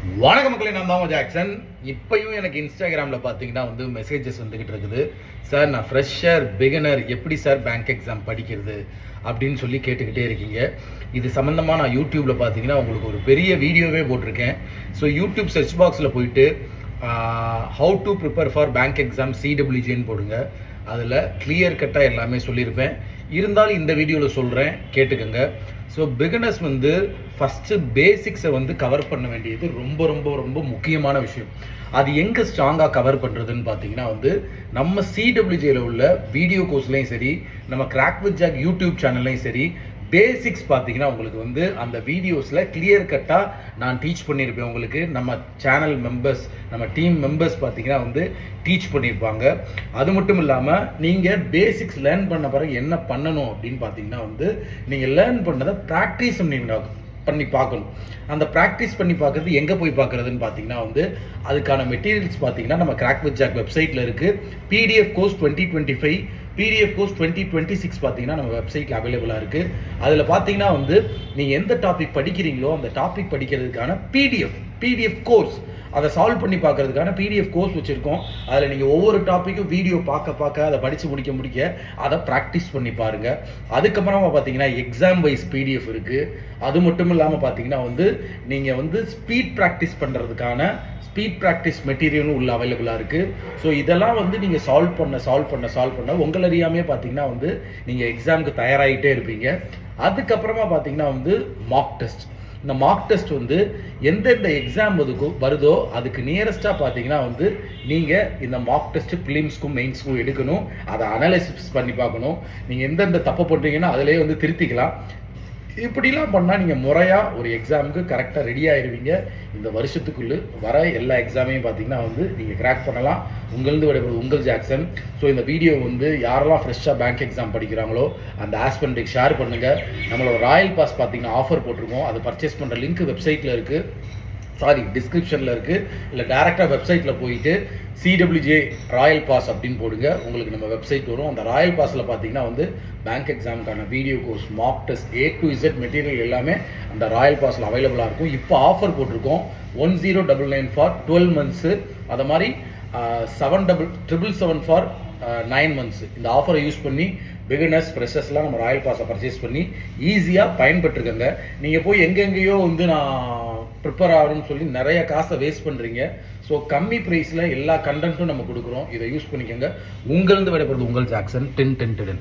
வணக்க மக்களே, நான் தான் ஜாக்சன். இப்பயும் எனக்கு இன்ஸ்டாகிராமில் பார்த்தீங்கன்னா மெசேஜஸ் வந்துக்கிட்டு இருக்குது. சார், நான் ஃப்ரெஷர் பிகினர் எப்படி சார் பேங்க் எக்ஸாம் படிக்கிறது அப்படின்னு சொல்லி கேட்டுக்கிட்டே இருக்கீங்க. இது சம்மந்தமாக நான் யூடியூப்பில் பார்த்தீங்கன்னா உங்களுக்கு ஒரு பெரிய வீடியோவே போட்டிருக்கேன். ஸோ யூடியூப் சர்ச் பாக்ஸில் போயிட்டு how to prepare for bank exam சிடபிள்யூஜின்னு போடுங்க. அதில் கிளியர் கட்டாக எல்லாமே சொல்லியிருப்பேன். இருந்தாலும் இந்த வீடியோவில் சொல்கிறேன், கேட்டுக்கோங்க. ஸோ பிகினர்ஸ் ஃபஸ்ட்டு பேசிக்ஸை கவர் பண்ண வேண்டியது ரொம்ப ரொம்ப ரொம்ப முக்கியமான விஷயம். அது எங்கே ஸ்ட்ராங்காக கவர் பண்ணுறதுன்னு பார்த்தீங்கன்னா நம்ம சிடபிள்யூஜியில் உள்ள வீடியோ கோர்ஸ்லையும் சரி, நம்ம கிராக் வித் ஜாக் யூடியூப் சேனல்லையும் சரி, பேசிக்ஸ் பார்த்தீங்கன்னா உங்களுக்கு அந்த வீடியோஸில் கிளியர் கட்டாக நான் டீச் பண்ணியிருப்பேன். உங்களுக்கு நம்ம சேனல் மெம்பர்ஸ், நம்ம டீம் மெம்பர்ஸ் பார்த்தீங்கன்னா டீச் பண்ணியிருப்பாங்க. அது மட்டும் இல்லாமல் நீங்கள் பேசிக்ஸ் லேர்ன் பண்ண பிறகு என்ன பண்ணணும் அப்படின்னு பார்த்தீங்கன்னா நீங்கள் லேர்ன் பண்ணதை ப்ராக்டிஸ் பண்ணி பார்க்கணும். அந்த ப்ராக்டிஸ் பண்ணி பார்க்குறது எங்கே போய் பார்க்குறதுன்னு பார்த்தீங்கன்னா அதுக்கான மெட்டீரியல்ஸ் பார்த்தீங்கன்னா நம்ம கிராக் வித் ஜாக் வெப்சைட்டில் இருக்குது. பிடிஎஃப் கோர்ஸ் 2025, பிடிஎஃப் கோர்ஸ் 2026 பார்த்தீங்கன்னா நம்ம வெப்சைட்டில் அவைலபிளாக இருக்குது. அதில் பார்த்தீங்கன்னா நீங்கள் எந்த டாபிக் படிக்கிறீங்களோ அந்த டாபிக் படிக்கிறதுக்கான பிடிஎஃப் கோர்ஸ், அதை சால்வ் பண்ணி பார்க்கறதுக்கான பிடிஎஃப் கோர்ஸ் வச்சுருக்கோம். அதில் நீங்கள் ஒவ்வொரு டாப்பிக்கும் வீடியோ பார்க்க அதை படித்து முடிக்க அதை ப்ராக்டிஸ் பண்ணி பாருங்கள். அதுக்கப்புறமா பார்த்தீங்கன்னா எக்ஸாம் வைஸ் பிடிஎஃப் இருக்குது. அது மட்டும் இல்லாமல் பார்த்தீங்கன்னா நீங்கள் ஸ்பீட் ப்ராக்டிஸ் பண்ணுறதுக்கான ஸ்பீட் ப்ராக்டிஸ் மெட்டீரியலும் உள்ள அவைலபிளாக இருக்குது. ஸோ இதெல்லாம் நீங்கள் சால்வ் பண்ண உங்களை அறியாமே பார்த்தீங்கன்னா நீங்கள் எக்ஸாமுக்கு தயாராகிட்டே இருப்பீங்க. அதுக்கப்புறமா பார்த்தீங்கன்னா மார்க் டெஸ்ட். இந்த மார்க் டெஸ்ட் எந்தெந்த எக்ஸாம் வருதோ அதுக்கு நியரஸ்ட்டாக பார்த்தீங்கன்னா நீங்கள் இந்த மார்க் டெஸ்ட்டு ப்ரிலிம்ஸ்க்கும் மெயின்ஸ்க்கும் எடுக்கணும். அதை அனலைசிஸ் பண்ணி பார்க்கணும். நீங்கள் எந்தெந்த தப்பு பண்ணுறீங்கன்னா அதிலே திருத்திக்கலாம். இப்படிலாம் பண்ணால் நீங்கள் முறையாக ஒரு எக்ஸாமுக்கு கரெக்டாக ரெடி ஆகிடுவீங்க. இந்த வருஷத்துக்குள்ளே வர எல்லா எக்ஸாமையும் பார்த்தீங்கன்னா நீங்கள் கிராக் பண்ணலாம். உங்களிருந்து விடைபெறுவது உங்கள் ஜாக்சன். ஸோ இந்த வீடியோ யாரெல்லாம் ஃப்ரெஷ்ஷாக பேங்க் எக்ஸாம் படிக்கிறாங்களோ அந்த ஆஸ்பெண்ட்டுக்கு ஷேர் பண்ணுங்கள். நம்மளோட ராயல் பாஸ் பார்த்தீங்கன்னா ஆஃபர் போட்டிருக்கோம். அதை பர்ச்சேஸ் பண்ணுற லிங்க் வெப்சைட்டில் இருக்குது, டிஸ்கிரிப்ஷனில் இருக்குது. இல்லை டேரெக்டாக வெப்சைட்டில் போயிட்டு சிடபிள்யூஜே ராயல் பாஸ் அப்படின்னு போடுங்க, உங்களுக்கு நம்ம வெப்சைட் வரும். அந்த ராயல் பாஸில் பார்த்தீங்கன்னா பேங்க் எக்ஸாமுக்கான video course, mark test, A to Z material எல்லாமே அந்த ராயல் பாஸில் அவைலபிளாக இருக்கும். இப்போ ஆஃபர் போட்டிருக்கோம் 1099 ஃபார் 12 மந்த்ஸு. அதை மாதிரி 7777 ஃபார் 9 மந்த்ஸ். இந்த ஆஃபரை யூஸ் பண்ணி பிகினர்ஸ், ஃப்ரெஷர்ஸ்லாம் நம்ம ராயல் பாஸை பர்ச்சேஸ் பண்ணி ஈஸியாக பயன்பட்டுருக்கங்க. நீங்கள் போய் எங்கெங்கேயோ நான் ப்ரிப்பேர் ஆகணும்னு சொல்லி நிறைய காசை வேஸ்ட் பண்ணுறீங்க. ஸோ கம்மி ப்ரைஸில் எல்லா கண்டென்ட்டும் நம்ம கொடுக்குறோம். இதை யூஸ் பண்ணிக்கோங்க. உங்களிருந்து விடைபெறுவது உங்கள் ஜாக்சன். 10 10 10.